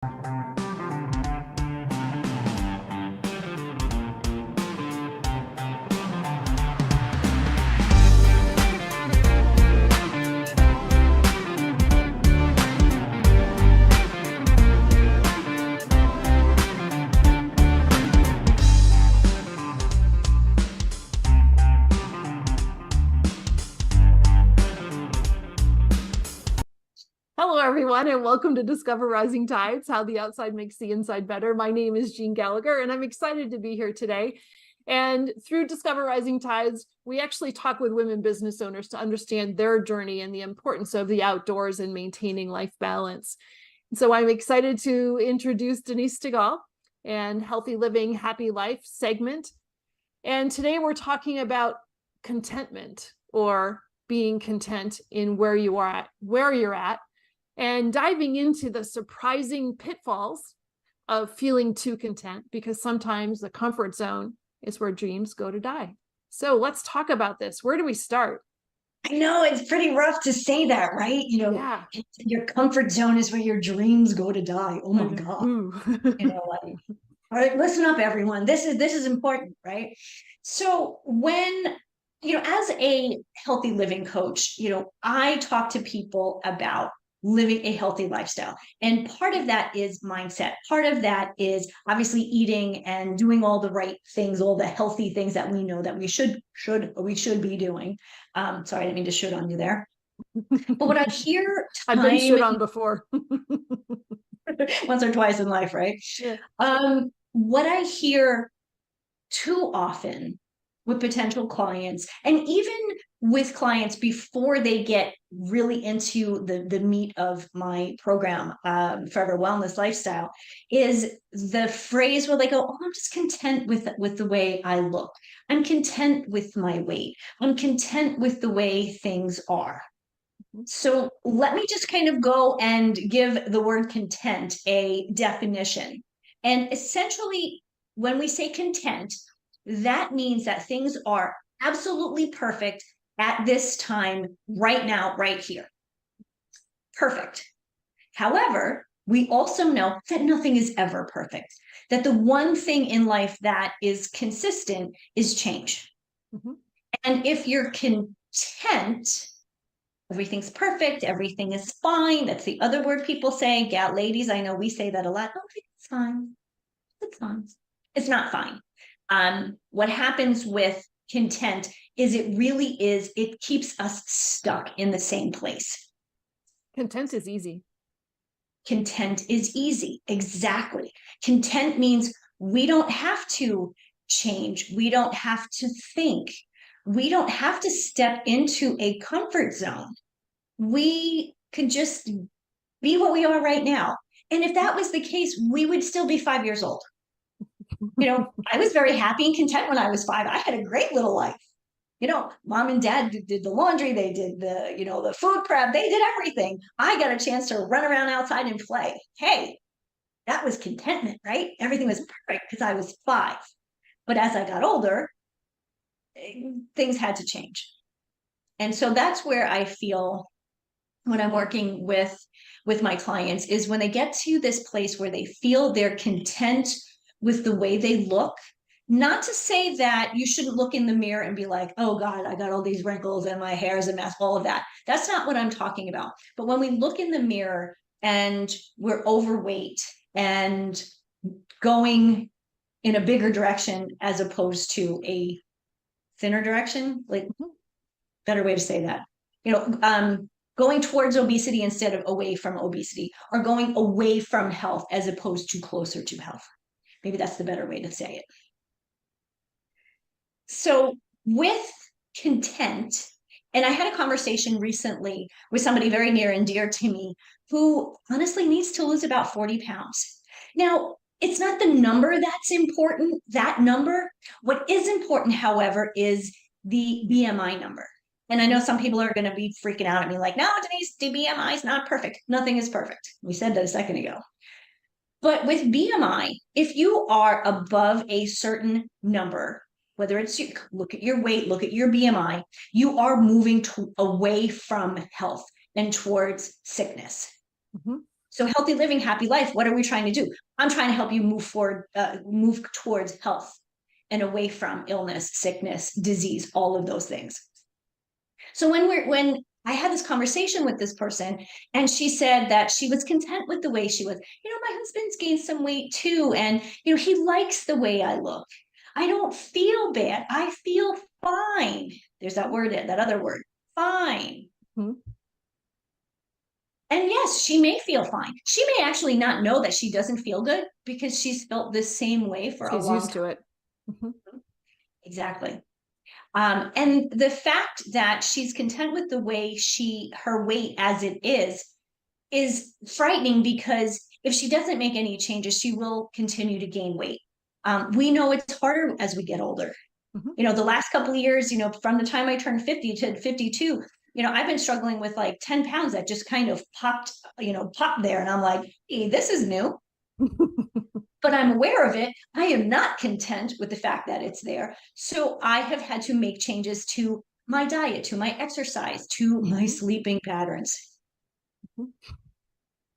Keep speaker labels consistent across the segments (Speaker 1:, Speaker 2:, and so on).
Speaker 1: Hello, everyone, and welcome to Discover Rising Tides, How the Outside Makes the Inside Better. My name is Jean Gallagher, and I'm excited to be here today. And through Discover Rising Tides, we actually talk with women business owners to understand their journey and the importance of the outdoors and maintaining life balance. So I'm excited to introduce Denise Stegall and Healthy Living, Happy Life segment. And today we're talking about contentment, or being content in where you're at, and diving into the surprising pitfalls of feeling too content, because sometimes the comfort zone is where dreams go to die. So let's talk about this. Where do we start?
Speaker 2: I know it's pretty rough to say that, right?
Speaker 1: Yeah.
Speaker 2: Your comfort zone is where your dreams go to die. Oh my God. Like, all right, listen up, everyone. This is important, right? So when, as a healthy living coach, I talk to people about living a healthy lifestyle. And part of that is mindset. Part of that is obviously eating and doing all the right things, all the healthy things that we know that we should be doing. Sorry, I didn't mean to shoot on you there. But what I hear
Speaker 1: I've been shit on before.
Speaker 2: once or twice in life, right?
Speaker 1: Yeah.
Speaker 2: What I hear too often with potential clients, and even with clients before they get really into the meat of my program, Forever Wellness Lifestyle, is the phrase where they go, "Oh, I'm just content with the way I look. I'm content with my weight. I'm content with the way things are." So let me just kind of go and give the word content a definition. And essentially, when we say content, that means that things are absolutely perfect at this time, right now, right here. Perfect. However, we also know that nothing is ever perfect, that the one thing in life that is consistent is change. Mm-hmm. And if you're content, everything's perfect, everything is fine. That's the other word people say. Yeah, ladies, I know we say that a lot. Oh, it's fine. It's fine. It's not fine. What happens with content is it keeps us stuck in the same place.
Speaker 1: Content is easy.
Speaker 2: Content is easy. Exactly. Content means we don't have to change. We don't have to think. We don't have to step into a comfort zone. We can just be what we are right now. And if that was the case, we would still be 5 years old. I was very happy and content when I was 5. I had a great little life. Mom and dad did the laundry. They did the food prep. They did everything. I got a chance to run around outside and play. Hey, that was contentment, right? Everything was perfect because I was 5. But as I got older, things had to change. And so that's where I feel when I'm working with my clients, is when they get to this place where they feel they're content with the way they look. Not to say that you shouldn't look in the mirror and be like, "Oh God, I got all these wrinkles and my hair is a mess," all of that. That's not what I'm talking about. But when we look in the mirror and we're overweight and going in a bigger direction as opposed to a thinner direction, like, better way to say that, going towards obesity instead of away from obesity, or going away from health as opposed to closer to health. Maybe that's the better way to say it. So with content, and I had a conversation recently with somebody very near and dear to me who honestly needs to lose about 40 pounds. Now, it's not the number that's important, that number. What is important, however, is the BMI number. And I know some people are going to be freaking out at me like, "No, Denise, the BMI is not perfect." Nothing is perfect. We said that a second ago. But with BMI, if you are above a certain number, whether it's look at your weight, look at your BMI, you are moving away from health and towards sickness. Mm-hmm. So healthy living, happy life, what are we trying to do? I'm trying to help you move forward, move towards health and away from illness, sickness, disease, all of those things. So when I had this conversation with this person, and she said that she was content with the way she was. My husband's gained some weight too, and he likes the way I look. I don't feel bad. I feel fine. There's that word, that other word, fine.
Speaker 1: Mhm.
Speaker 2: And yes, she may feel fine. She may actually not know that she doesn't feel good because she's felt the same way for a
Speaker 1: She's
Speaker 2: long
Speaker 1: used
Speaker 2: time.
Speaker 1: to it. Mhm.
Speaker 2: Exactly. And the fact that she's content with the way her weight as it is frightening, because if she doesn't make any changes, she will continue to gain weight. We know it's harder as we get older.
Speaker 1: Mhm.
Speaker 2: The last couple of years, from the time I turned 50 to 52, I've been struggling with like 10 pounds that just kind of popped there. And I'm like, hey, this is new, but I'm aware of it. I am not content with the fact that it's there. So I have had to make changes to my diet, to my exercise, to my sleeping patterns
Speaker 1: Mhm.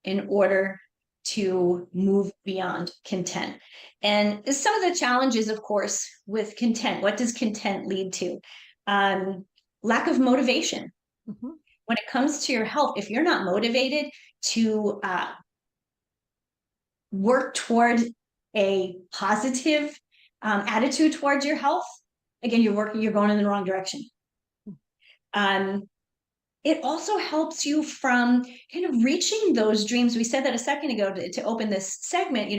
Speaker 2: in order to move beyond content. And some of the challenges, of course, with content, what does content lead to? Lack of motivation.
Speaker 1: Mhm.
Speaker 2: When it comes to your health, if you're not motivated to work toward a positive attitude towards your health, again, you're going in the wrong direction. Um, it also helps you from kind of reaching those dreams. We said that a second ago to open this segment.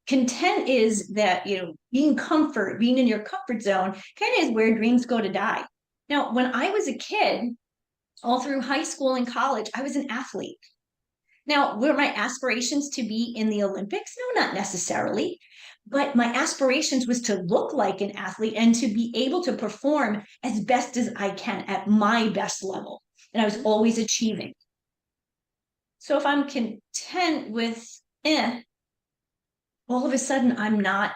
Speaker 2: Content is that, being in your comfort zone kind of is where dreams go to die. Now, when I was a kid, all through high school and college, I was an athlete. Now, were my aspirations to be in the Olympics? No, not necessarily. But my aspirations was to look like an athlete and to be able to perform as best as I can at my best level. And I was always achieving. So if I'm content with all of a sudden I'm not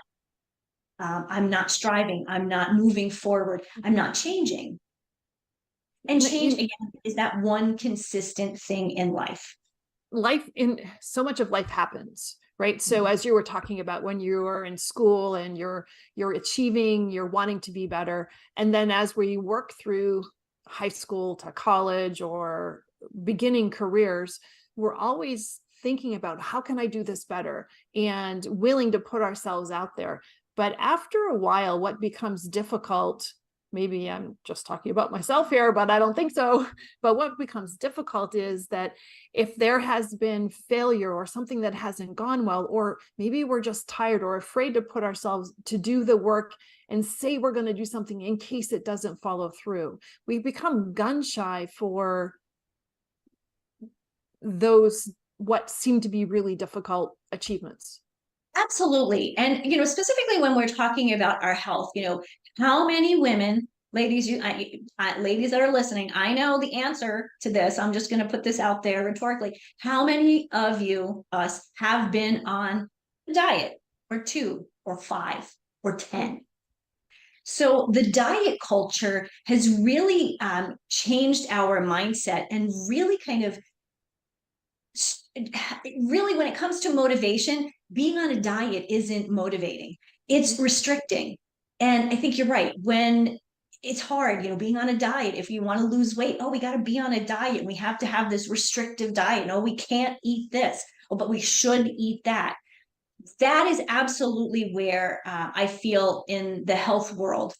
Speaker 2: striving, I'm not moving forward, I'm not changing. And change, again, is that one consistent thing in life.
Speaker 1: So much of life happens, right? So as you were talking about, when you are in school and you're achieving, you're wanting to be better, and then as we work through high school to college or beginning careers, we're always thinking about, how can I do this better, and willing to put ourselves out there. But after a while, what becomes difficult, maybe I'm just talking about myself here, but I don't think so, but what becomes difficult is that if there has been failure or something that hasn't gone well, or maybe we're just tired or afraid to put ourselves to do the work and say we're going to do something in case it doesn't follow through, we become gun shy for those what seem to be really difficult achievements.
Speaker 2: Absolutely. And, specifically when we're talking about our health, how many women, ladies, ladies that are listening, I know the answer to this. I'm just going to put this out there rhetorically. How many of you, us, have been on a diet, or 2 or 5 or 10? So the diet culture has really changed our mindset, and really kind of really, when it comes to motivation, being on a diet isn't motivating. It's restricting. And I think you're right. When it's hard, being on a diet, if you want to lose weight, oh, we got to be on a diet. We have to have this restrictive diet. No, we can't eat this. Oh, but we should eat that. That is absolutely where I feel in the health world,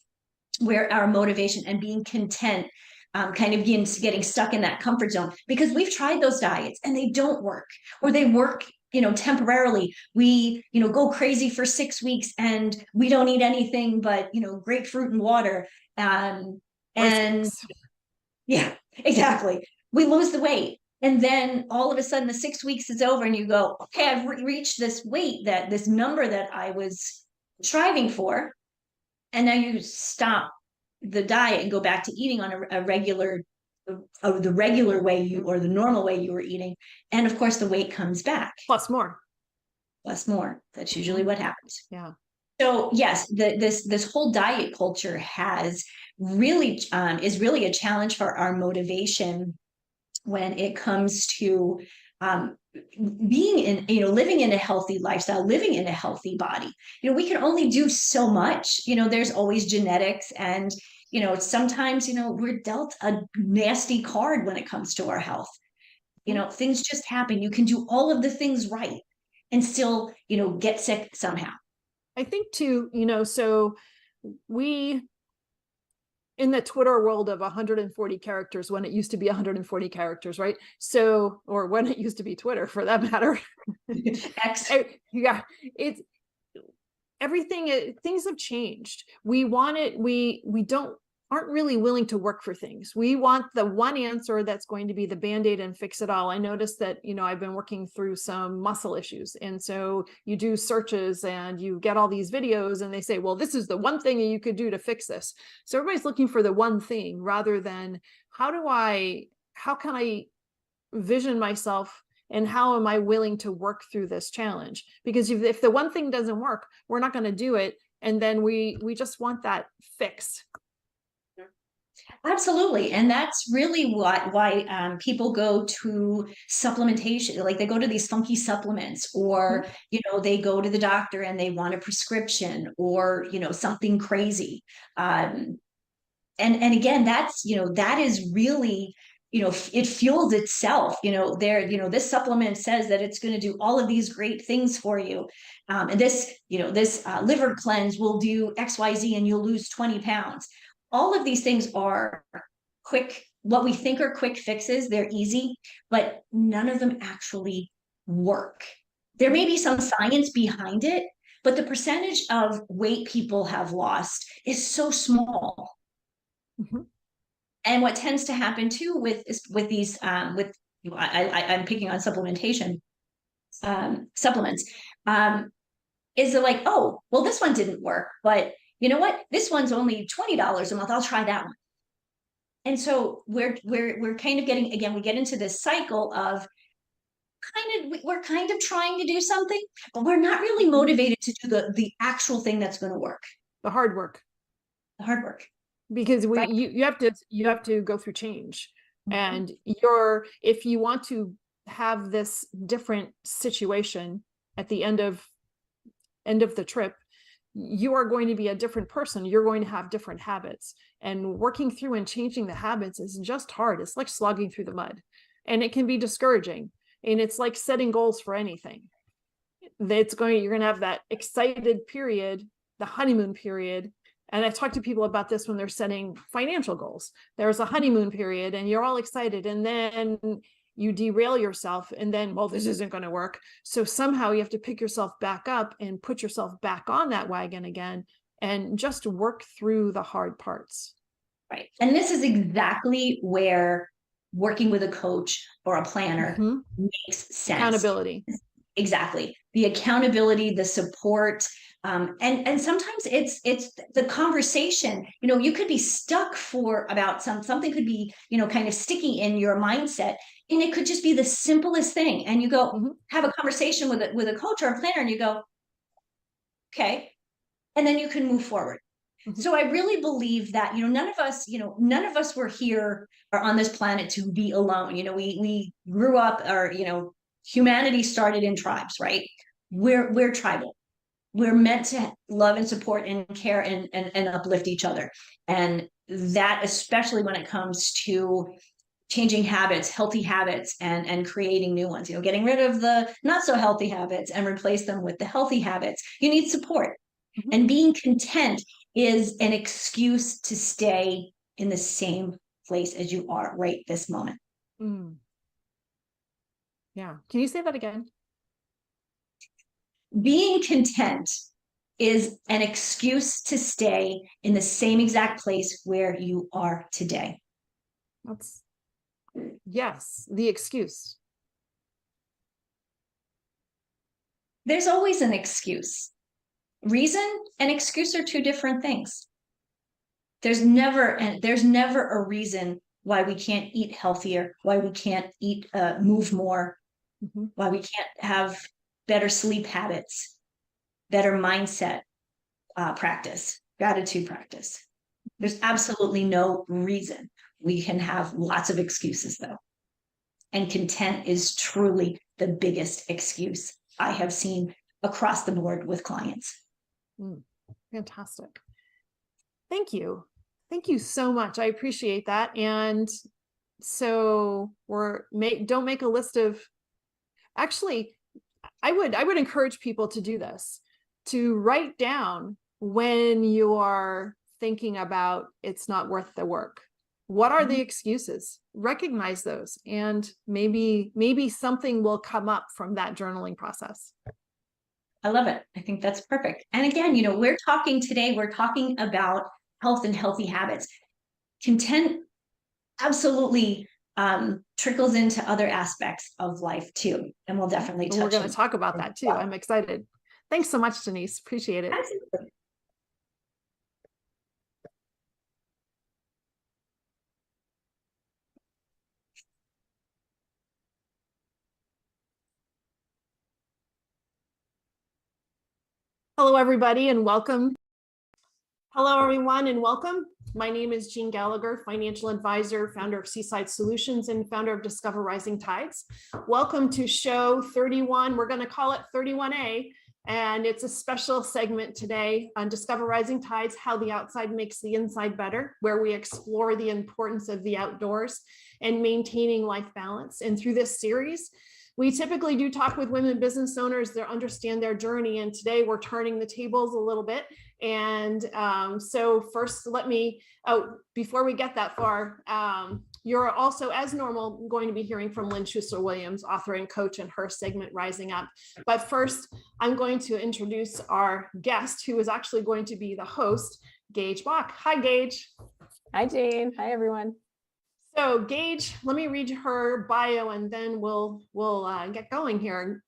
Speaker 2: where our motivation and being content kind of getting stuck in that comfort zone, because we've tried those diets and they don't work, or they work temporarily. We go crazy for 6 weeks and we don't eat anything but grapefruit and water, and yeah, exactly, we lose the weight, and then all of a sudden the 6 weeks is over and you go, okay, I've reached this weight, this number that I was striving for, and now you stop the diet and go back to eating on a regular, the regular way or the normal way you were eating, and of course the weight comes back
Speaker 1: Plus more.
Speaker 2: That's usually what happens.
Speaker 1: Yeah.
Speaker 2: So yes, this whole diet culture has really is really a challenge for our motivation when it comes to being in, living in a healthy lifestyle, living in a healthy body. We can only do so much. There's always genetics, and sometimes we're dealt a nasty card when it comes to our health. Things just happen. You can do all of the things right and still get sick somehow.
Speaker 1: I think too, so we, in the Twitter world of 140 characters, when it used to be 140 characters, right? So, or when it used to be Twitter for that matter.
Speaker 2: X.
Speaker 1: Yeah, it's everything, things have changed. We want it, we aren't really willing to work for things. We want the one answer that's going to be the band-aid and fix it all. I noticed that, I've been working through some muscle issues. And so you do searches and you get all these videos and they say, well, this is the one thing you could do to fix this. So everybody's looking for the one thing rather than how can I vision myself and how am I willing to work through this challenge? Because if the one thing doesn't work, we're not going to do it. And then we just want that fix.
Speaker 2: Absolutely. And that's really why people go to supplementation. Like they go to these funky supplements, or, they go to the doctor and they want a prescription, or, something crazy. And again, that is really, it fuels itself. This supplement says that it's going to do all of these great things for you. And this liver cleanse will do XYZ and you'll lose 20 pounds. All of these things are quick, what we think are quick fixes. They're easy, but none of them actually work. There may be some science behind it, but the percentage of weight people have lost is so small.
Speaker 1: Mm-hmm.
Speaker 2: And what tends to happen too with these, I'm picking on supplementation, supplements, is they're like, oh, well, this one didn't work, but you know what? This one's only $20 a month. I'll try that one. And so we're kind of getting, again, we get into this cycle of we're kind of trying to do something, but we're not really motivated to do the actual thing that's going to work.
Speaker 1: The hard work.
Speaker 2: The hard work.
Speaker 1: Because you have to go through change. Mm-hmm. And if you want to have this different situation at the end of the trip, you are going to be a different person. You're going to have different habits, and working through and changing the habits is just hard. It's like slogging through the mud, and it can be discouraging. And it's like setting goals for anything. You're going to have that excited period, the honeymoon period. And I talk to people about this when they're setting financial goals. There's a honeymoon period and you're all excited, and then you derail yourself, and then, well, this isn't going to work. So somehow you have to pick yourself back up and put yourself back on that wagon again and just work through the hard parts.
Speaker 2: Right. And this is exactly where working with a coach or a planner makes sense.
Speaker 1: Accountability.
Speaker 2: Exactly. The accountability, the support. And sometimes it's the conversation. You could be stuck about something could be, kind of sticky in your mindset, and it could just be the simplest thing. And you go have a conversation with a coach or a planner, and you go, okay, and then you can move forward. Mm-hmm. So I really believe that, none of us were here or on this planet to be alone. We grew up, or, humanity started in tribes, right? We're tribal. We're meant to love and support and care and uplift each other. And that, especially when it comes to changing habits, healthy habits, and creating new ones, getting rid of the not so healthy habits and replace them with the healthy habits. You need support. Mm-hmm. And being content is an excuse to stay in the same place as you are right this moment.
Speaker 1: Mm. Yeah. Can you say that again?
Speaker 2: Being content is an excuse to stay in the same exact place where you are today.
Speaker 1: Yes, the excuse.
Speaker 2: There's always an excuse. Reason and excuse are two different things. There's never a reason why we can't eat healthier, why we can't move more, why we can't have better sleep habits, better mindset practice, gratitude practice. There's absolutely no reason. We can have lots of excuses, though. And content is truly the biggest excuse I have seen across the board with clients.
Speaker 1: Fantastic. Thank you. Thank you so much. I appreciate that. And so don't make a list of, actually, I would encourage people to do this, to write down when you are thinking about it's not worth the work. What are the excuses? Recognize those, and maybe something will come up from that journaling process.
Speaker 2: I love it. I think that's perfect. And again, we're talking about health and healthy habits. Content absolutely trickles into other aspects of life too. And we'll definitely touch.
Speaker 1: We're going to talk about that too. Well, I'm excited. Thanks so much, Denise. Appreciate it.
Speaker 2: Absolutely.
Speaker 1: Hello, everybody, and welcome. Hello, everyone, and welcome. My name is Jean Gallagher, financial advisor, founder of Seaside Solutions, and founder of Discover Rising Tides. Welcome to show 31. We're going to call it 31A, and it's a special segment today on Discover Rising Tides, how the outside makes the inside better, where we explore the importance of the outdoors and maintaining life balance. And through this series, we typically do talk with women business owners that understand their journey, and today we're turning the tables a little bit. And so first, before we get that far, you're also, as normal, going to be hearing from Lynn Schuster-Williams, author and coach, in her segment Rising Up. But first, I'm going to introduce our guest, who is actually going to be the host, Gage Bach. Hi, Gage.
Speaker 3: Hi, Jean. Hi, everyone.
Speaker 1: So Gage, let me read her bio and then we'll get going here.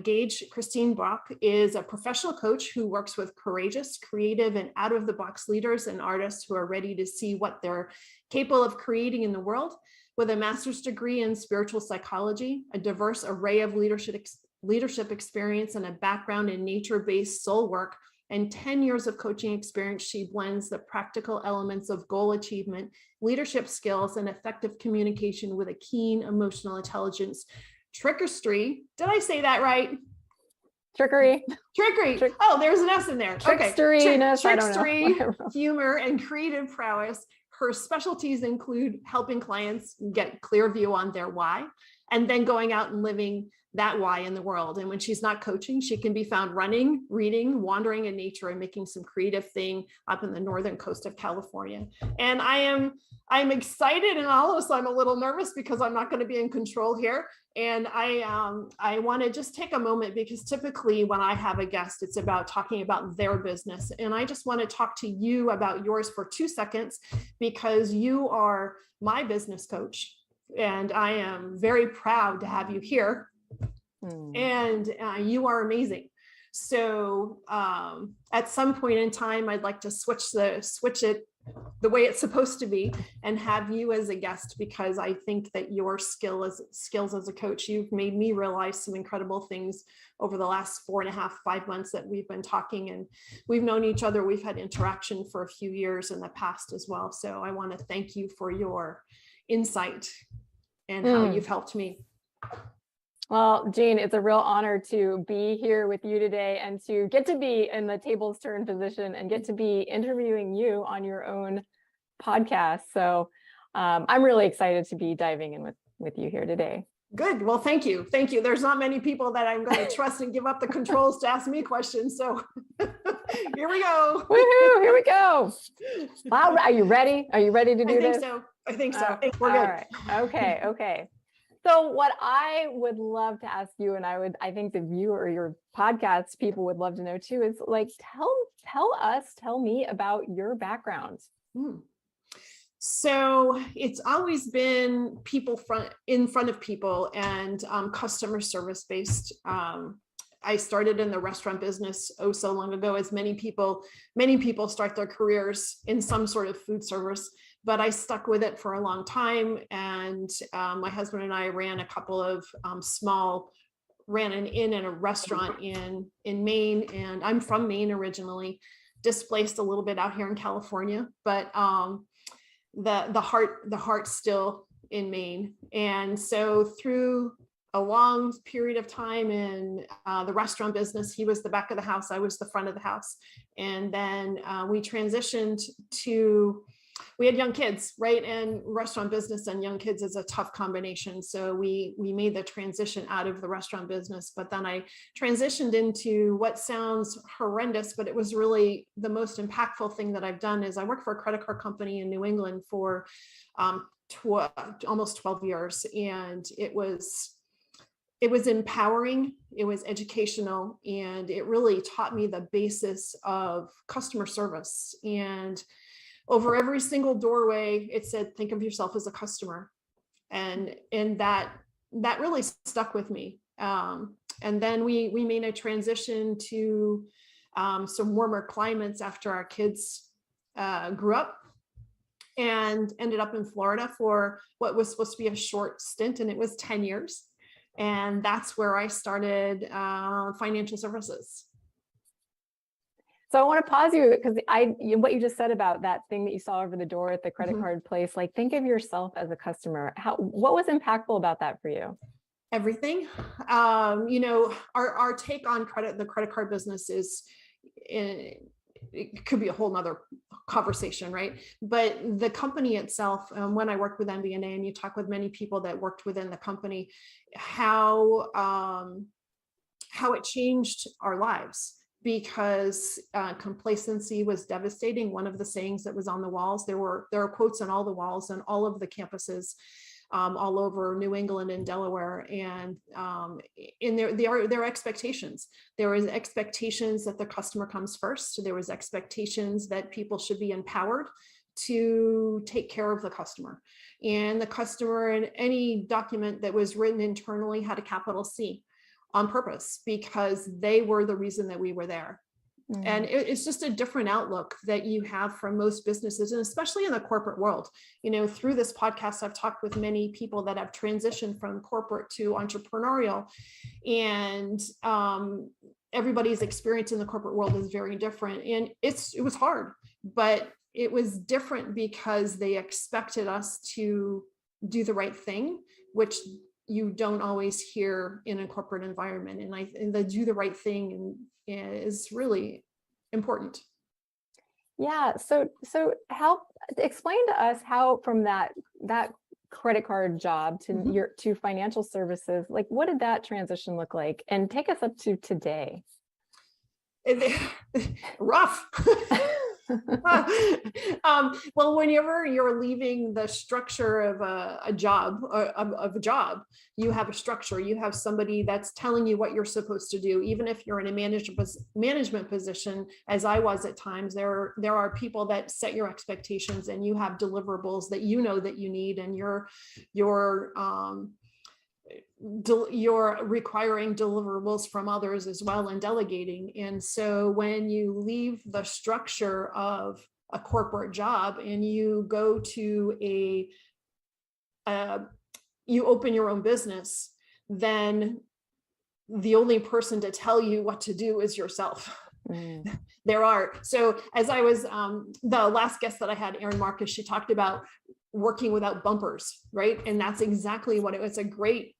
Speaker 1: Gage Christine Bach is a professional coach who works with courageous, creative, and out-of-the-box leaders and artists who are ready to see what they're capable of creating in the world. With a master's degree in spiritual psychology, a diverse array of leadership experience, and a background in nature-based soul work, and 10 years of coaching experience, she blends the practical elements of goal achievement, leadership skills, and effective communication with a keen emotional intelligence. Trickery. Did I say that right?
Speaker 3: Trickery.
Speaker 1: Oh, there's an S in there.
Speaker 3: Trickstery.
Speaker 1: Okay. Trickstery, humor, and creative prowess. Her specialties include helping clients get clear view on their why, and then going out and living that why in the world. And when she's not coaching, she can be found running, reading, wandering in nature, and making some creative thing up in the northern coast of California. And I'm excited, and also I'm a little nervous because I'm not going to be in control here. And I want to just take a moment, because typically when I have a guest, it's about talking about their business. And I just want to talk to you about yours for 2 seconds, because you are my business coach. And I am very proud to have you here. And you are amazing. So at some point in time, I'd like to switch it the way it's supposed to be and have you as a guest, because I think that your skills as a coach, you've made me realize some incredible things over the last 4.5, 5 months that we've been talking, and we've known each other. We've had interaction for a few years in the past as well. So I want to thank you for your insight and how you've helped me.
Speaker 3: Well, Jean, it's a real honor to be here with you today and to get to be in the tables turn position and get to be interviewing you on your own podcast. So I'm really excited to be diving in with you here today.
Speaker 1: Good. Well, thank you. Thank you. There's not many people that I'm going to trust and give up the controls to ask me questions. So here we go.
Speaker 3: Woohoo! Here we go. Wow. Are you ready? Are you ready to do this?
Speaker 1: I think so. We're good.
Speaker 3: All right. Okay. So what I would love to ask you, and I think the viewer, your podcast people would love to know too, is like, tell me about your background.
Speaker 1: So it's always been in front of people and customer service based. I started in the restaurant business so long ago, as many people start their careers in some sort of food service. But I stuck with it for a long time. And my husband and I ran a couple of ran an inn and a restaurant in Maine. And I'm from Maine originally, displaced a little bit out here in California. But the heart still in Maine. And so through a long period of time in the restaurant business, he was the back of the house, I was the front of the house. And then we transitioned to, we had young kids, right? And restaurant business and young kids is a tough combination. So we made the transition out of the restaurant business, but then I transitioned into what sounds horrendous, but it was really the most impactful thing that I've done is I worked for a credit card company in New England for almost 12 years. And it was empowering, it was educational, and it really taught me the basis of customer service. And over every single doorway, it said, think of yourself as a customer. And that really stuck with me. And then we made a transition to some warmer climates after our kids grew up, and ended up in Florida for what was supposed to be a short stint, and it was 10 years. And that's where I started financial services.
Speaker 3: So I want to pause you because what you just said about that thing that you saw over the door at the credit card place, like think of yourself as a customer. What was impactful about that for you?
Speaker 1: Everything. Our take on the credit card business is, it could be a whole nother conversation, right? But the company itself, when I worked with MBNA, and you talk with many people that worked within the company, how it changed our lives, because complacency was devastating. One of the sayings that was on the walls, there are quotes on all the walls and all of the campuses all over New England and Delaware, and in their expectations. There was expectations that the customer comes first. There was expectations that people should be empowered to take care of the customer. And the customer, in any document that was written internally, had a capital C on purpose, because they were the reason that we were there. And it's just a different outlook that you have from most businesses, and especially in the corporate world. Through this podcast, I've talked with many people that have transitioned from corporate to entrepreneurial, and everybody's experience in the corporate world is very different. And it was hard, but it was different because they expected us to do the right thing, which you don't always hear in a corporate environment. And the do the right thing is really important.
Speaker 3: Yeah. So help explain to us how from that credit card job to to financial services, like what did that transition look like? And take us up to today.
Speaker 1: Rough. Well, whenever you're leaving the structure of a job, you have a structure, you have somebody that's telling you what you're supposed to do. Even if you're in a management position, as I was at times, there are people that set your expectations, and you have deliverables that you know that you need, and you're requiring deliverables from others as well, and delegating. And so when you leave the structure of a corporate job and you go to you open your own business, then the only person to tell you what to do is yourself. So as I was, the last guest that I had, Erin Marcus, she talked about working without bumpers, right? And that's exactly what it's a great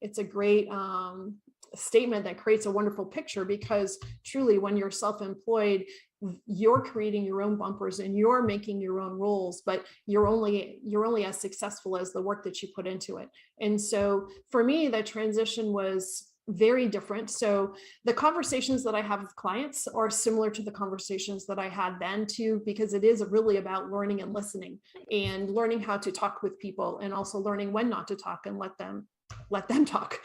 Speaker 1: statement that creates a wonderful picture, because truly when you're self-employed, you're creating your own bumpers and you're making your own rules, but you're only as successful as the work that you put into it. And so for me, the transition was very different. So the conversations that I have with clients are similar to the conversations that I had then too, because it is really about learning and listening, and learning how to talk with people, and also learning when not to talk and let them talk.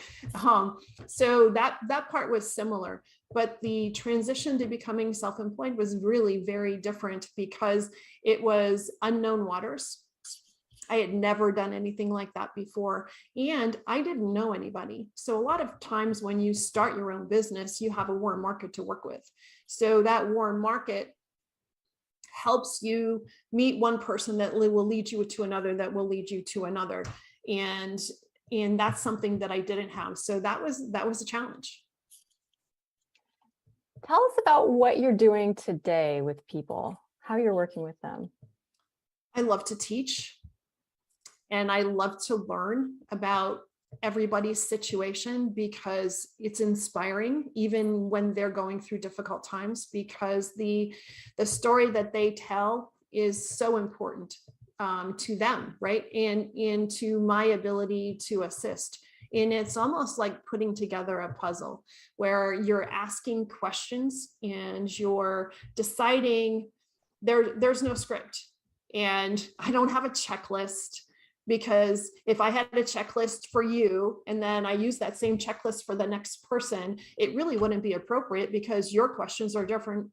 Speaker 1: So that part was similar, but the transition to becoming self-employed was really very different, because it was unknown waters. I had never done anything like that before, and I didn't know anybody. So a lot of times when you start your own business, you have a warm market to work with. So that warm market helps you meet one person that will lead you to another, that will lead you to another. And that's something that I didn't have. So that was a challenge.
Speaker 3: Tell us about what you're doing today with people, how you're working with them.
Speaker 1: I love to teach. And I love to learn about everybody's situation because it's inspiring, even when they're going through difficult times, because the story that they tell is so important to them, right? And to my ability to assist. And it's almost like putting together a puzzle where you're asking questions and you're deciding. There's no script, and I don't have a checklist, because if I had a checklist for you and then I use that same checklist for the next person, it really wouldn't be appropriate, because your questions are different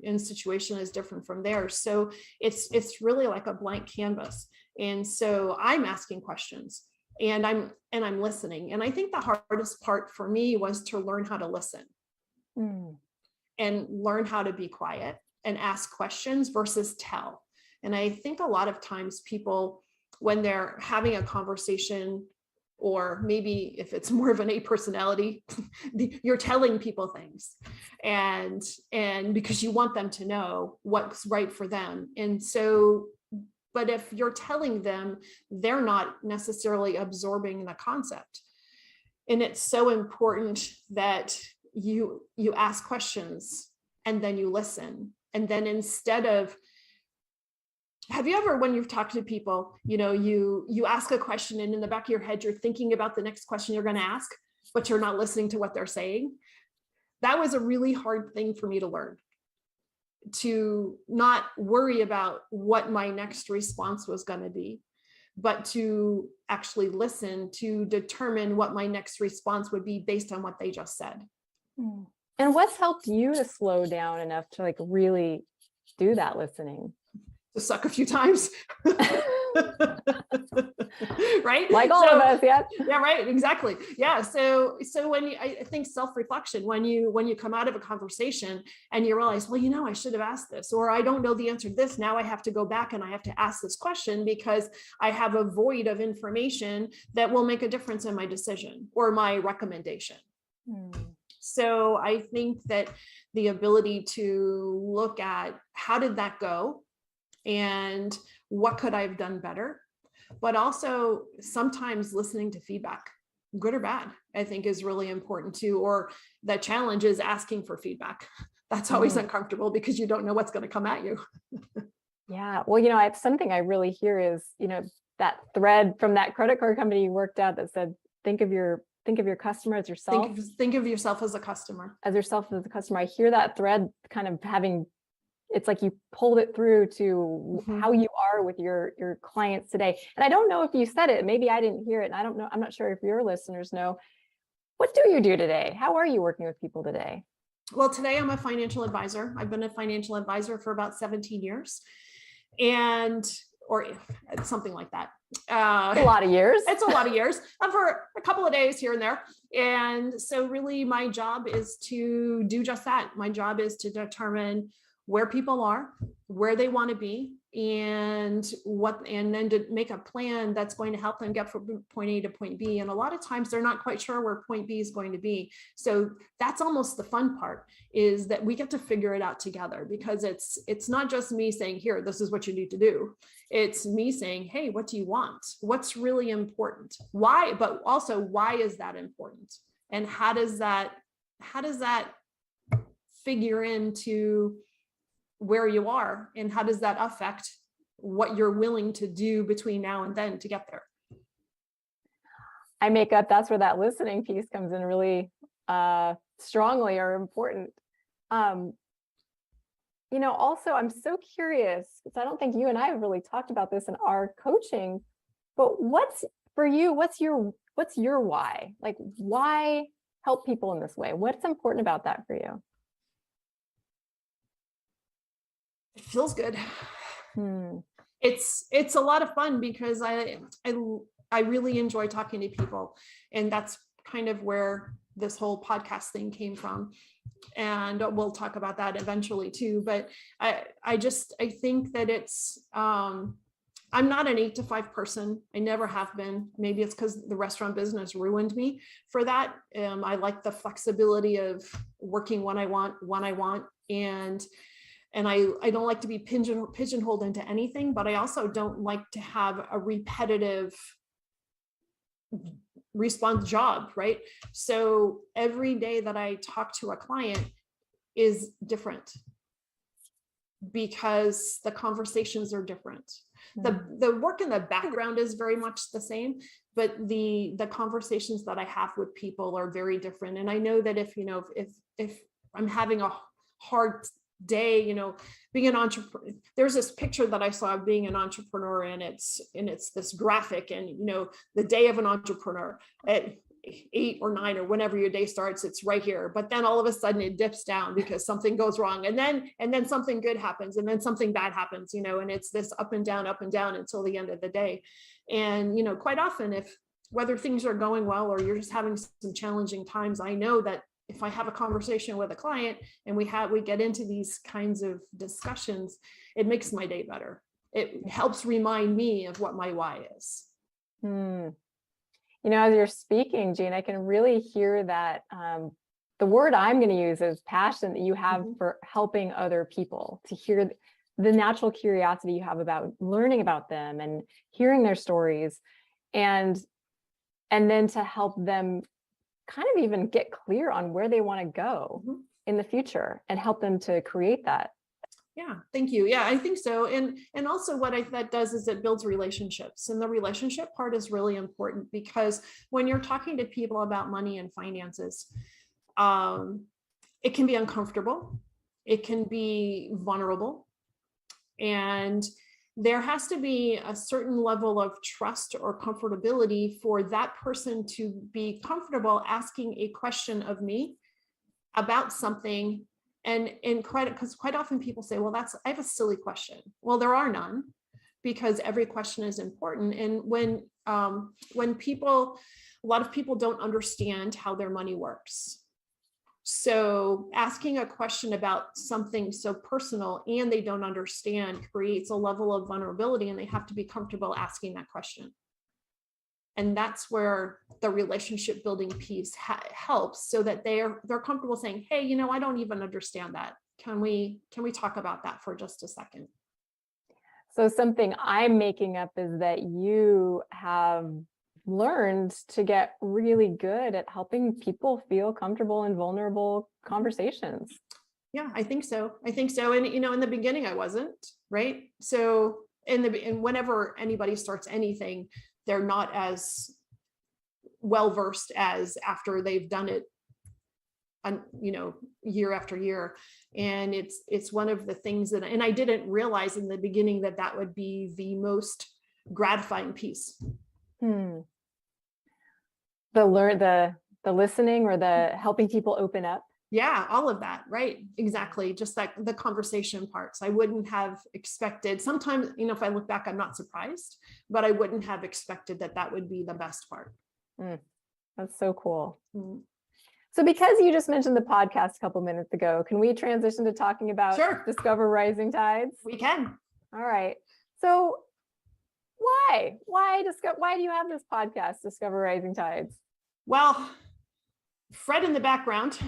Speaker 1: and situation is different from theirs. So it's really like a blank canvas. And so I'm asking questions and I'm listening. And I think the hardest part for me was to learn how to listen and learn how to be quiet and ask questions versus tell. And I think a lot of times people, when they're having a conversation, or maybe if it's more of an A personality, you're telling people things and because you want them to know what's right for them. And so, but if you're telling them, they're not necessarily absorbing the concept. And it's so important that you ask questions and then you listen. And then instead of, have you ever, when you've talked to people, you ask a question and in the back of your head, you're thinking about the next question you're going to ask, but you're not listening to what they're saying? That was a really hard thing for me to learn, to not worry about what my next response was going to be, but to actually listen to determine what my next response would be based on what they just said.
Speaker 3: And what's helped you to slow down enough to like really do that listening?
Speaker 1: To suck a few times. Right?
Speaker 3: Like all of us, yeah.
Speaker 1: Yeah, right. Exactly. Yeah. So when I think self-reflection, when you come out of a conversation and you realize, well, I should have asked this, or I don't know the answer to this. Now I have to go back and I have to ask this question because I have a void of information that will make a difference in my decision or my recommendation. So I think that the ability to look at how did that go? And what could I have done better? But also sometimes listening to feedback, good or bad, I think is really important too. Or the challenge is asking for feedback. That's always uncomfortable because you don't know what's going to come at you.
Speaker 3: Yeah. Well, I have something I really hear is, that thread from that credit card company you worked at that said, think of your customer as yourself.
Speaker 1: Think of yourself as a customer.
Speaker 3: As yourself as a customer. I hear that thread kind of having, it's like you pulled it through to how you are with your clients today. And I don't know if you said it, maybe I didn't hear it. And I don't know, I'm not sure if your listeners know. What do you do today? How are you working with people today?
Speaker 1: Well, today I'm a financial advisor. I've been a financial advisor for about 17 years or something like that.
Speaker 3: A lot of years.
Speaker 1: It's a lot of years for a couple of days here and there. And so really my job is to do just that. My job is to determine where people are, where they want to be, and then to make a plan that's going to help them get from point A to point B. And a lot of times they're not quite sure where point B is going to be. So that's almost the fun part, is that we get to figure it out together, because it's not just me saying, here, this is what you need to do. It's me saying, hey, what do you want? What's really important? Why? But also, why is that important? And how does that figure into where you are, and how does that affect what you're willing to do between now and then to get there?
Speaker 3: I make up, that's where that listening piece comes in really strongly or important. Also, I'm so curious, because I don't think you and I have really talked about this in our coaching, but what's your why? Like, why help people in this way? What's important about that for you?
Speaker 1: It feels good. It's a lot of fun because I really enjoy talking to people, and that's kind of where this whole podcast thing came from. And we'll talk about that eventually too. But I think that it's I'm not an 8 to 5 person. I never have been. Maybe it's because the restaurant business ruined me for that. I like the flexibility of working when I want, and And I don't like to be pigeonholed into anything, but I also don't like to have a repetitive response job, right? So every day that I talk to a client is different because the conversations are different. The work in the background is very much the same, but the conversations that I have with people are very different. And I know that if I'm having a hard day, being an entrepreneur, there's this picture that I saw of being an entrepreneur, and it's this graphic, and the day of an entrepreneur at 8 or 9 or whenever your day starts, it's right here. But then all of a sudden it dips down because something goes wrong, and then something good happens, and then something bad happens, and it's this up and down until the end of the day. And quite often, whether things are going well or you're just having some challenging times, I know that if I have a conversation with a client and we get into these kinds of discussions, it makes my day better. It helps remind me of what my why is.
Speaker 3: As you're speaking, Jean, I can really hear that the word I'm going to use is passion that you have for helping other people, to hear the natural curiosity you have about learning about them and hearing their stories, and then to help them kind of even get clear on where they want to go in the future and help them to create that.
Speaker 1: Yeah, thank you. Yeah, I think so. And also that does is it builds relationships. And the relationship part is really important, because when you're talking to people about money and finances, it can be uncomfortable. It can be vulnerable. And there has to be a certain level of trust or comfortability for that person to be comfortable asking a question of me about something. And because quite often people say, well, I have a silly question. Well, there are none, because every question is important. And when a lot of people don't understand how their money works. So asking a question about something so personal and they don't understand creates a level of vulnerability, and they have to be comfortable asking that question. And that's where the relationship building piece helps, so that they're comfortable saying, hey, I don't even understand that. Can we talk about that for just a second?
Speaker 3: So something I'm making up is that you have learned to get really good at helping people feel comfortable in vulnerable conversations.
Speaker 1: Yeah, I think so. And in the beginning I wasn't, right? So and whenever anybody starts anything, they're not as well versed as after they've done it, year after year. And it's one of the things that, and I didn't realize in the beginning that would be the most gratifying piece.
Speaker 3: The listening, or the helping people open up.
Speaker 1: Yeah, all of that, right? Exactly. Just like the conversation parts. I wouldn't have expected, sometimes, if I look back, I'm not surprised, but I wouldn't have expected that would be the best part.
Speaker 3: That's so cool. So because you just mentioned the podcast a couple minutes ago, can we transition to talking about
Speaker 1: Sure.
Speaker 3: Discover Rising Tides?
Speaker 1: We can.
Speaker 3: All right. So why do you have this podcast, Discover Rising Tides?
Speaker 1: Well, Fred in the background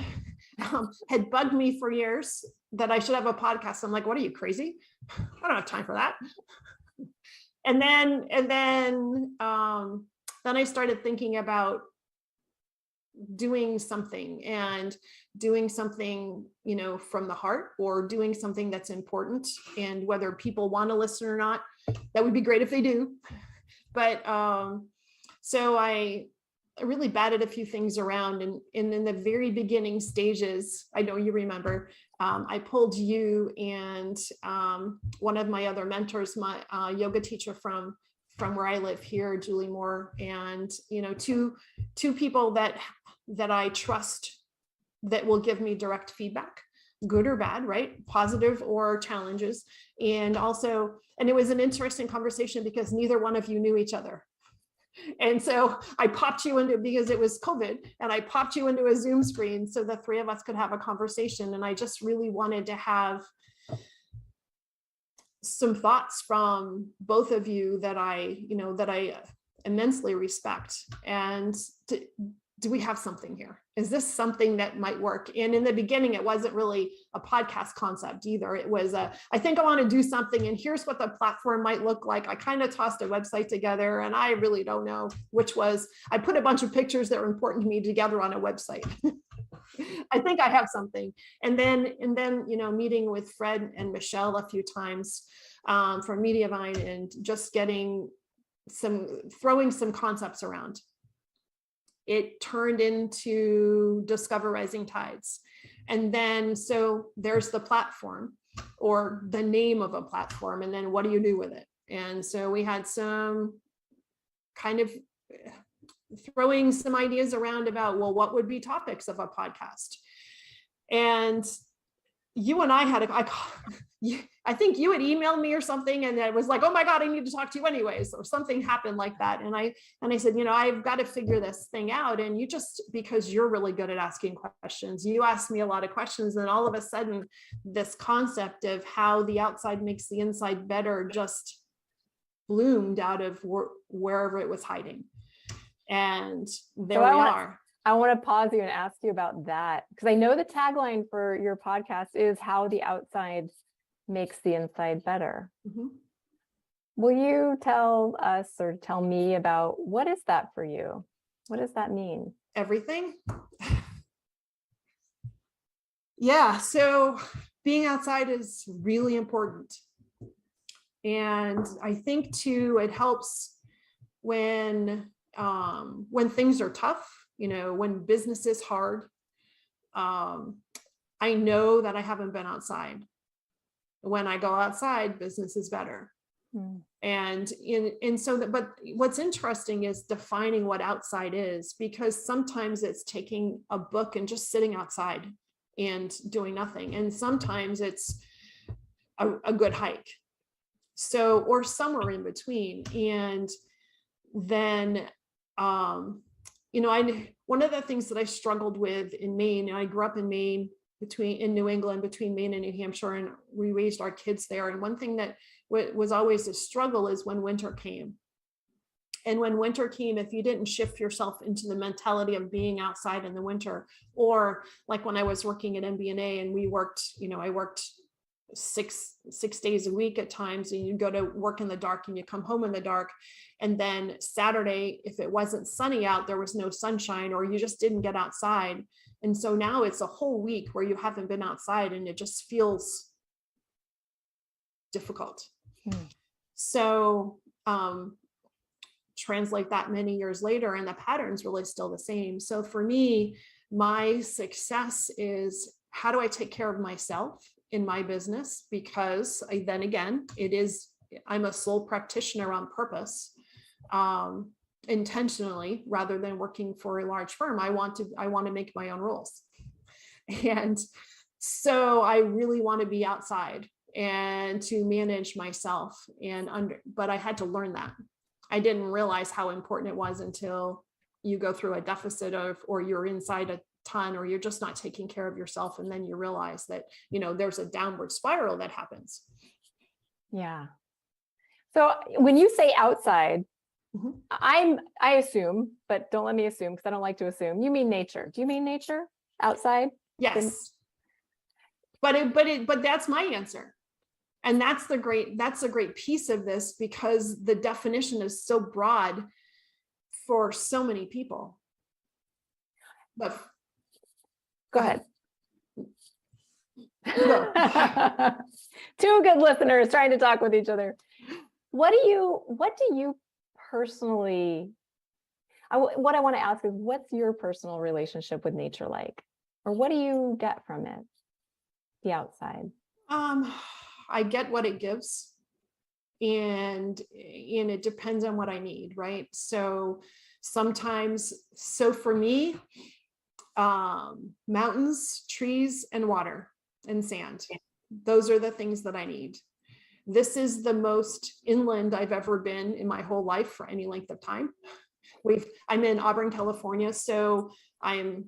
Speaker 1: had bugged me for years that I should have a podcast. I'm like, what are you, crazy? I don't have time for that. And then I started thinking about doing something from the heart, or doing something that's important, and whether people want to listen or not, that would be great if they do. But so I really batted a few things around, and in the very beginning stages, I know you remember, I pulled you and one of my other mentors, my yoga teacher from where I live here, Julie Moore, and two people that I trust that will give me direct feedback, good or bad, right? Positive or challenges. And it was an interesting conversation because neither one of you knew each other. And so I popped you into, because it was COVID, and I popped you into a Zoom screen so the three of us could have a conversation. And I just really wanted to have some thoughts from both of you that I immensely respect. And do we have something here? is this something that might work? And in the beginning, it wasn't really a podcast concept either. It was I think I want to do something, and here's what the platform might look like. I kind of tossed a website together, and I really don't know which was. I put a bunch of pictures that were important to me together on a website. I think I have something. And then, meeting with Fred and Michelle a few times from Mediavine, and just throwing some concepts around. It turned into Discover Rising Tides. And then, so there's the platform, or the name of a platform. And then what do you do with it? And so we had some kind of throwing some ideas around about, well, what would be topics of a podcast? And you and I had I think you had emailed me or something, and it was like, oh my God, I need to talk to you anyways, or something happened like that. And I said, I've got to figure this thing out. And you just, because you're really good at asking questions, you asked me a lot of questions. And all of a sudden, this concept of how the outside makes the inside better just bloomed out of wherever it was hiding. And there we are.
Speaker 3: I want to pause you and ask you about that, because I know the tagline for your podcast is how the outside makes the inside better. Mm-hmm. Will you tell us, or tell me about, what is that for you? What does that mean?
Speaker 1: Everything. Yeah. So being outside is really important. And I think too, it helps when things are tough, when business is hard. I know that I haven't been outside. When I go outside, business is better. And but what's interesting is defining what outside is, because sometimes it's taking a book and just sitting outside and doing nothing. And sometimes it's a good hike. So, or somewhere in between. And then, one of the things that I struggled with in Maine, and I grew up in Maine, in New England, between Maine and New Hampshire, and we raised our kids there. And one thing that was always a struggle is when winter came. And when winter came, if you didn't shift yourself into the mentality of being outside in the winter, or like when I was working at MBNA and I worked 6 days a week at times, and you go to work in the dark and you come home in the dark. And then Saturday, if it wasn't sunny out, there was no sunshine, or you just didn't get outside. And so now it's a whole week where you haven't been outside, and it just feels difficult. So translate that many years later, and the pattern's really still the same. So for me, my success is, how do I take care of myself in my business? Because I'm a sole practitioner on purpose, intentionally, rather than working for a large firm. I want to make my own rules. And so I really want to be outside and to manage myself, but I had to learn that. I didn't realize how important it was until you go through a deficit or you're inside a ton, or you're just not taking care of yourself. And then you realize that, there's a downward spiral that happens.
Speaker 3: Yeah. So when you say outside,
Speaker 1: mm-hmm.
Speaker 3: I assume, but don't let me assume, because I don't like to assume, you mean nature. Do you mean nature outside?
Speaker 1: Yes. But that's my answer. And that's a great piece of this, because the definition is so broad for so many people. But
Speaker 3: go ahead. Two good listeners trying to talk with each other. What do you personally, what I want to ask is, what's your personal relationship with nature like? Or what do you get from it, the outside?
Speaker 1: I get what it gives, and it depends on what I need, right? So for me, mountains, trees, and water and sand. Those are the things that I need. This is the most inland I've ever been in my whole life for any length of time. I'm in Auburn, California, so I'm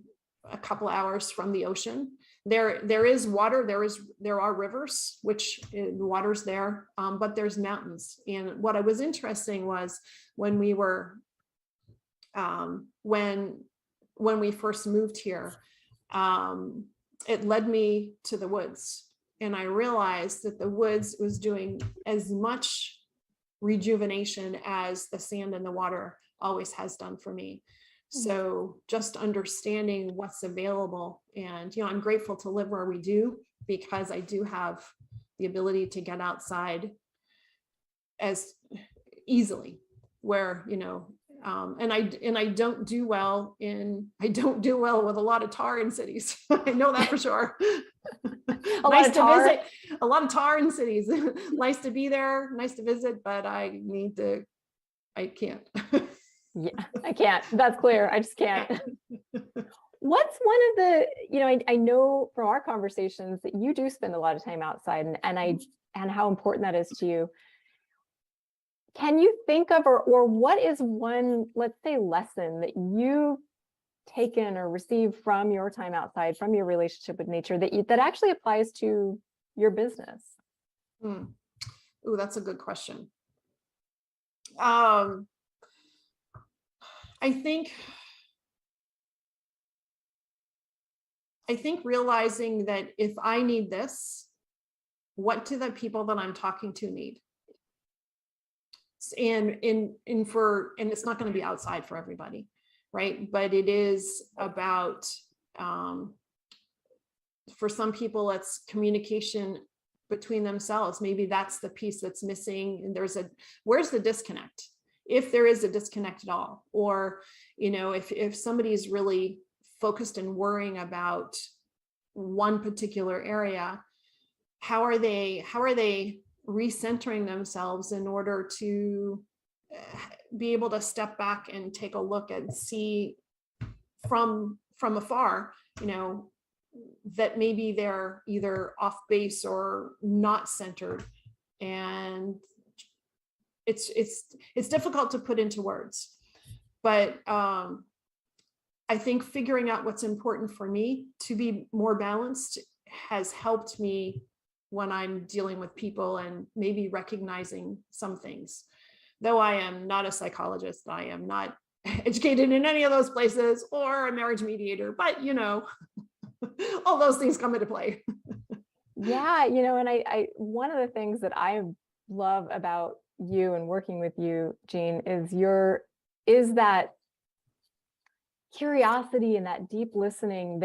Speaker 1: a couple hours from the ocean. There is water, there are rivers, which water's there, but there's mountains. And what was interesting was when when we first moved here, it led me to the woods. And I realized that the woods was doing as much rejuvenation as the sand and the water always has done for me. So just understanding what's available, and I'm grateful to live where we do, because I do have the ability to get outside as easily, where and I don't do well with a lot of tar in cities. I know that for sure. Nice to visit a lot of tar in cities. Nice to be there, nice to visit, but I can't.
Speaker 3: Yeah, I can't. That's clear. I just can't. What's one of the, I know from our conversations that you do spend a lot of time outside, and how important that is to you. Can you think of, or what is one, let's say, lesson that you've taken or received from your time outside, from your relationship with nature, that actually applies to your business?
Speaker 1: Ooh, that's a good question. I think realizing that if I need this, what do the people that I'm talking to need? And it's not going to be outside for everybody, right? But it is about, for some people, it's communication between themselves. Maybe that's the piece that's missing. And where's the disconnect? If there is a disconnect at all, or, if somebody's really focused and worrying about one particular area, how are they recentering themselves in order to be able to step back and take a look and see from afar, that maybe they're either off base or not centered. And it's difficult to put into words, but I think figuring out what's important for me to be more balanced has helped me when I'm dealing with people, and maybe recognizing some things. Though I am not a psychologist, I am not educated in any of those places, or a marriage mediator, but all those things come into play.
Speaker 3: Yeah, and I one of the things that I love about you and working with you, Jean, is that curiosity and that deep listening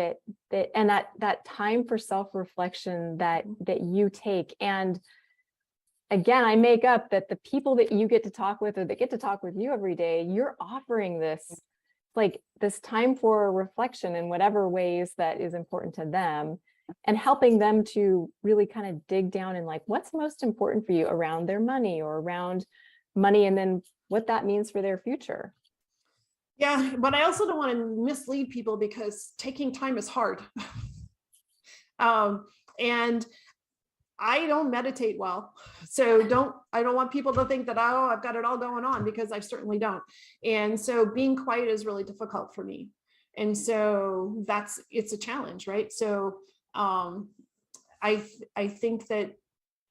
Speaker 3: and that time for self-reflection that you take. And again, I make up that the people that you get to talk with, or that get to talk with you every day, you're offering this time for reflection in whatever ways that is important to them, and helping them to really kind of dig down in what's most important for you around their money, or around money, and then what that means for their future.
Speaker 1: Yeah, but I also don't want to mislead people, because taking time is hard. And I don't meditate well. So I don't want people to think that, oh, I've got it all going on, because I certainly don't. And so being quiet is really difficult for me. And so it's a challenge, right? So I think that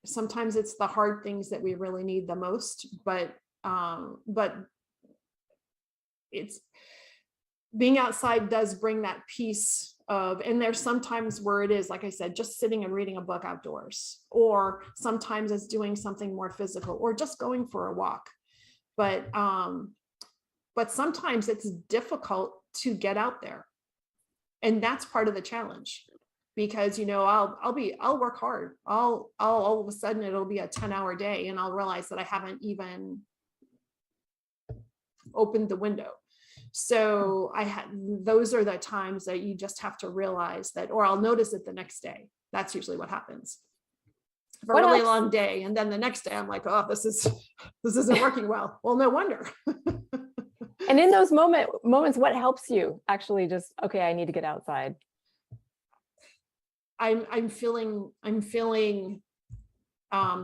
Speaker 1: sometimes it's the hard things that we really need the most, but it's being outside does bring that piece of, and there's sometimes where it is, like I said, just sitting and reading a book outdoors, or sometimes it's doing something more physical, or just going for a walk. But sometimes it's difficult to get out there. And that's part of the challenge, because, I'll work hard. I'll all of a sudden it'll be a 10-hour day, and I'll realize that I haven't even opened the window. So those are the times that you just have to realize that, or I'll notice it the next day. That's usually what happens. For a really long day, and then the next day I'm like, oh, this isn't working well. Well, no wonder.
Speaker 3: And in those moments, what helps you actually just, okay, I need to get outside?
Speaker 1: I'm feeling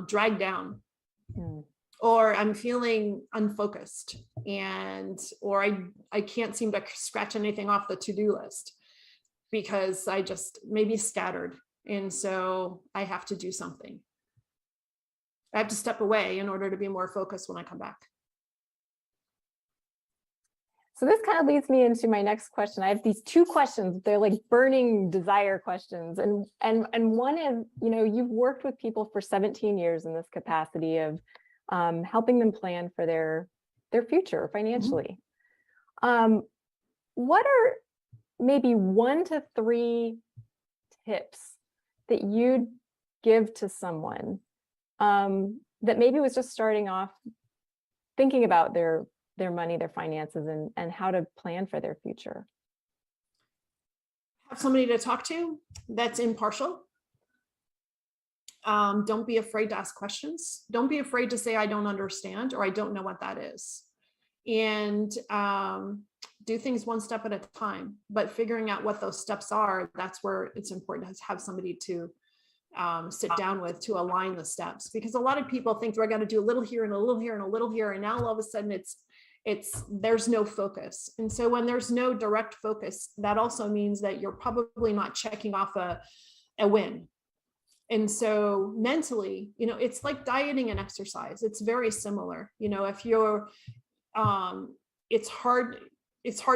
Speaker 1: dragged down. Or I'm feeling unfocused, or I can't seem to scratch anything off the to-do list, because I just maybe scattered. And so I have to do something. I have to step away in order to be more focused when I come back.
Speaker 3: So this kind of leads me into my next question. I have these two questions. They're like burning desire questions. And one is, you've worked with people for 17 years in this capacity of helping them plan for their future financially. What are maybe 1 to 3 tips that you'd give to someone that maybe was just starting off thinking about their money, their finances, and how to plan for their future?
Speaker 1: Have somebody to talk to that's impartial. Don't be afraid to ask questions. Don't be afraid to say, I don't understand, or I don't know what that is. And do things one step at a time, but figuring out what those steps are, that's where it's important to have somebody to sit down with to align the steps. Because a lot of people think they're going to do a little here and a little here and a little here, and now all of a sudden there's no focus. And so when there's no direct focus, that also means that you're probably not checking off a win. And so mentally, it's like dieting and exercise. It's very similar. If you're, it's hard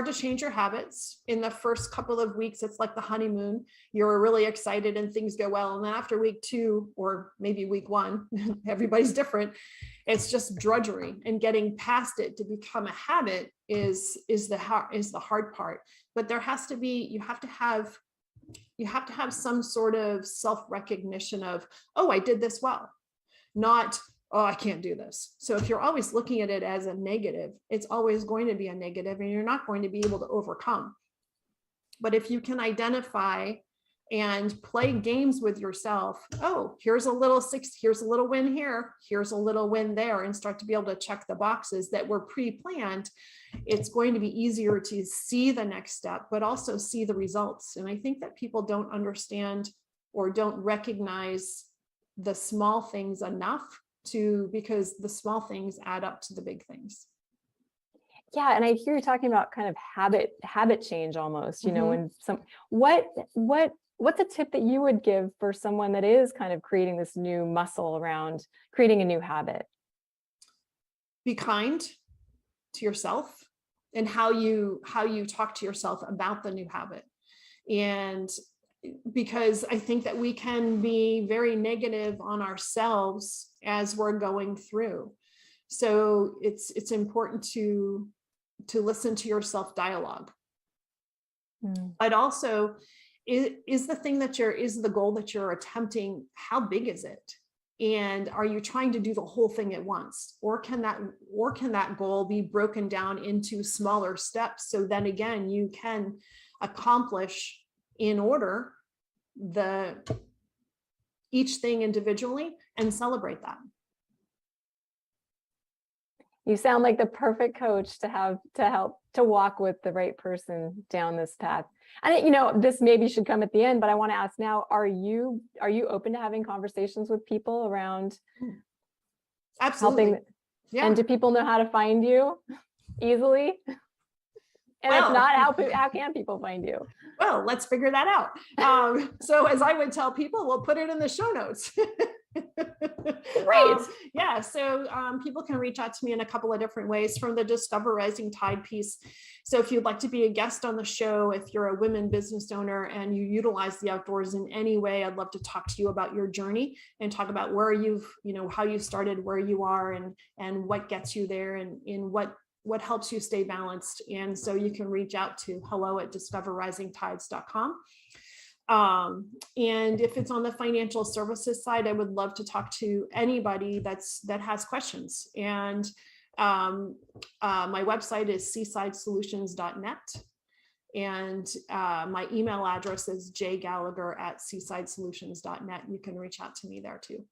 Speaker 1: to change your habits. In the first couple of weeks, it's like the honeymoon. You're really excited and things go well. And then after week 2, or maybe week 1, everybody's different. It's just drudgery, and getting past it to become a habit is the hard part. But there has to be, you have to have some sort of self-recognition of, oh, I did this well, not, oh, I can't do this. So if you're always looking at it as a negative, it's always going to be a negative, and you're not going to be able to overcome. But if you can identify and play games with yourself, oh, here's a little win here, here's a little win there, and start to be able to check the boxes that were pre-planned, it's going to be easier to see the next step, but also see the results. And I think that people don't understand or don't recognize the small things enough because the small things add up to the big things.
Speaker 3: Yeah, and I hear you talking about kind of habit change almost, when what's a tip that you would give for someone that is kind of creating this new muscle around creating a new habit?
Speaker 1: Be kind to yourself and how you talk to yourself about the new habit. And because I think that we can be very negative on ourselves as we're going through. So it's important to listen to your self-dialogue. But also, is the goal that you're attempting, how big is it? And are you trying to do the whole thing at once? Or can that goal be broken down into smaller steps? So then again, you can accomplish in order each thing individually and celebrate that.
Speaker 3: You sound like the perfect coach to help to walk with the right person down this path. And this maybe should come at the end, but I want to ask now, are you open to having conversations with people around
Speaker 1: Absolutely
Speaker 3: helping?
Speaker 1: Yeah.
Speaker 3: And do people know how to find you easily? And if not, how can people find you?
Speaker 1: Well, let's figure that out. So as I would tell people, we'll put it in the show notes.
Speaker 3: Great.
Speaker 1: Yeah, so people can reach out to me in a couple of different ways from the Discover Rising Tide piece. So if you'd like to be a guest on the show, if you're a women business owner and you utilize the outdoors in any way, I'd love to talk to you about your journey and talk about where how you started, where you are, and what gets you there, and in what helps you stay balanced. And so you can reach out to hello@discoverrisingtides.com. And if it's on the financial services side, I would love to talk to anybody that has questions. And my website is seasidesolutions.net. And my email address is jgallagher@seasidesolutions.net. You can reach out to me there too.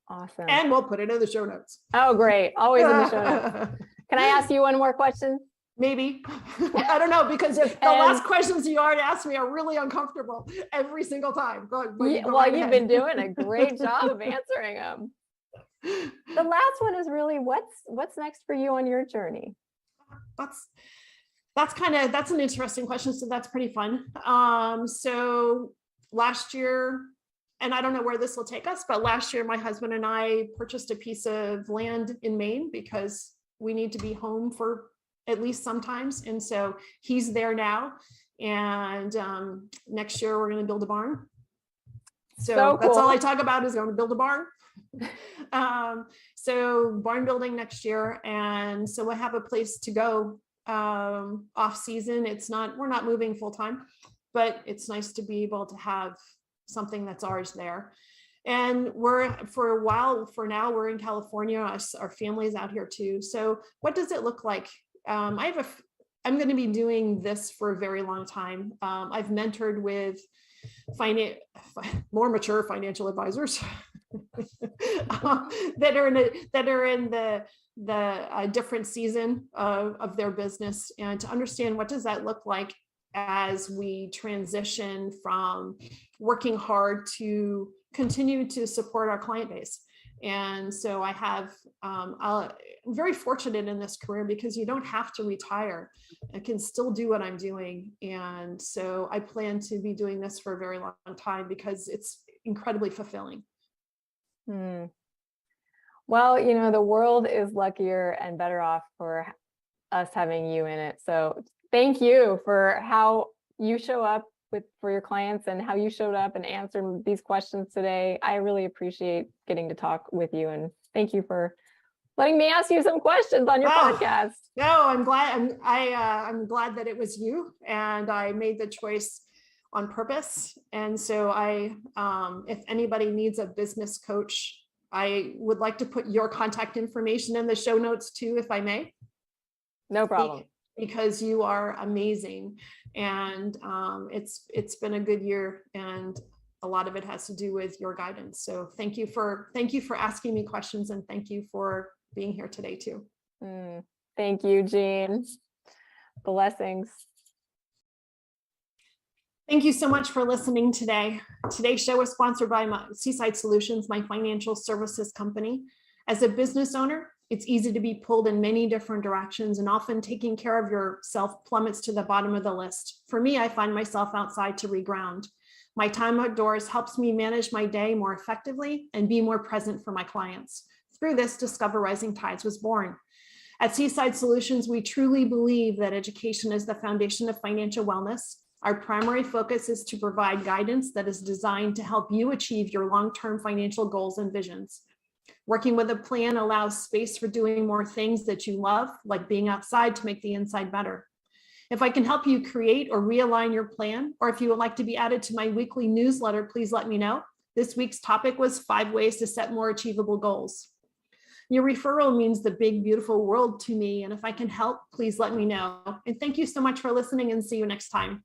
Speaker 3: Awesome.
Speaker 1: And we'll put it in the show notes.
Speaker 3: Oh, great. Always in the show notes. Can I ask you one more question?
Speaker 1: Maybe. I don't know, because the last questions you already asked me are really uncomfortable every single time.
Speaker 3: You've been doing a great job of answering them. The last one is really, what's next for you on your journey?
Speaker 1: That's an interesting question. So that's pretty fun. So last year, and I don't know where this will take us, but last year, my husband and I purchased a piece of land in Maine because we need to be home for at least sometimes. And so he's there now. And next year we're going to build a barn. So that's all I talk about is going to build a barn. So barn building next year. And so I have a place to go off season. We're not moving full time, but it's nice to be able to have something that's ours there. And for now, we're in California. Our family is out here too. So what does it look like? I'm going to be doing this for a very long time. I've mentored with more mature financial advisors that are in the different season of their business, and to understand what does that look like as we transition from working hard to continue to support our client base. And so I'm very fortunate in this career because you don't have to retire. I can still do what I'm doing. And so I plan to be doing this for a very long time because it's incredibly fulfilling.
Speaker 3: Well, the world is luckier and better off for us having you in it. So thank you for how you show up for your clients and how you showed up and answered these questions today. I really appreciate getting to talk with you, and thank you for letting me ask you some questions on your podcast.
Speaker 1: No, I'm glad. I'm glad that it was you, and I made the choice on purpose. And so if anybody needs a business coach, I would like to put your contact information in the show notes too, if I may.
Speaker 3: No problem.
Speaker 1: Because you are amazing, and it's been a good year, and a lot of it has to do with your guidance. So thank you for asking me questions, and thank you for being here today too.
Speaker 3: Thank you, Jean. Blessings.
Speaker 1: Thank you so much for listening today. Today's show is sponsored by Seaside Solutions, my financial services company. As a business owner, it's easy to be pulled in many different directions, and often taking care of yourself plummets to the bottom of the list. For me, I find myself outside to reground. My time outdoors helps me manage my day more effectively and be more present for my clients. Through this, Discover Rising Tides was born. At Seaside Solutions, we truly believe that education is the foundation of financial wellness. Our primary focus is to provide guidance that is designed to help you achieve your long-term financial goals and visions. Working with a plan allows space for doing more things that you love, like being outside to make the inside better. If I can help you create or realign your plan, or if you would like to be added to my weekly newsletter, please let me know. This week's topic was 5 ways to set more achievable goals. Your referral means the big, beautiful world to me, and if I can help, please let me know. And thank you so much for listening, and see you next time.